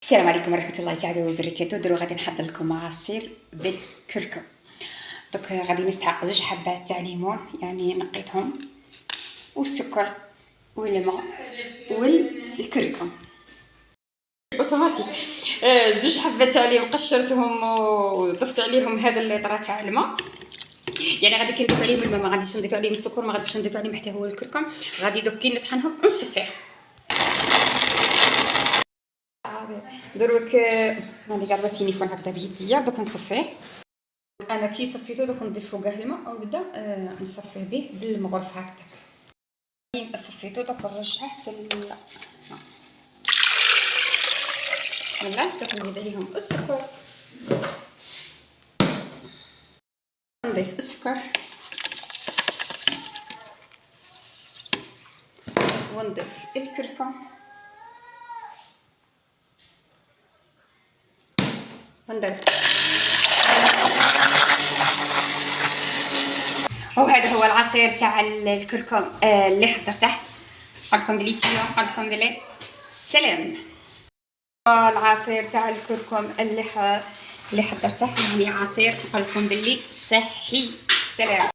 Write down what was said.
السلام عليكم ورحمه الله تعالى وبركاته. درو غادي نحضر لكم عصير بالكركم. دوك غادي نستحق 2 حبات تاع ليمون، يعني نقيتهم، والسكر والماء والكركم اوتوماتيك. 2 حبات تاع ليمون قشرتهم وضفت عليهم هذا الليطره تاع الماء، يعني غادي كنضيف عليهم الماء، ما غاديش نضيف عليهم السكر، ما غاديش نضيف عليهم حتى هو الكركم. غادي دوك كي نطحنهم نصفيه دروك. بسم الله قاعده التليفون هكذا بيديا، دوك نصفيه. انا كي صفيتو دوك نضيف فوقه الماء ونبدا نصفيه به بالمغرف هكذا. صفيتو دوك نرجعه في بسم الله. دوك نزيد عليهم السكر، نضيف السكر ونضيف الكركم وندير. وهذا هو العصير تاع الكركم اللي حضرته. نقولكم بلي سيو، نقولكم بلي سلام. العصير تاع الكركم اللي حضرته يعني عصير نقولكم بلي صحي. سلام.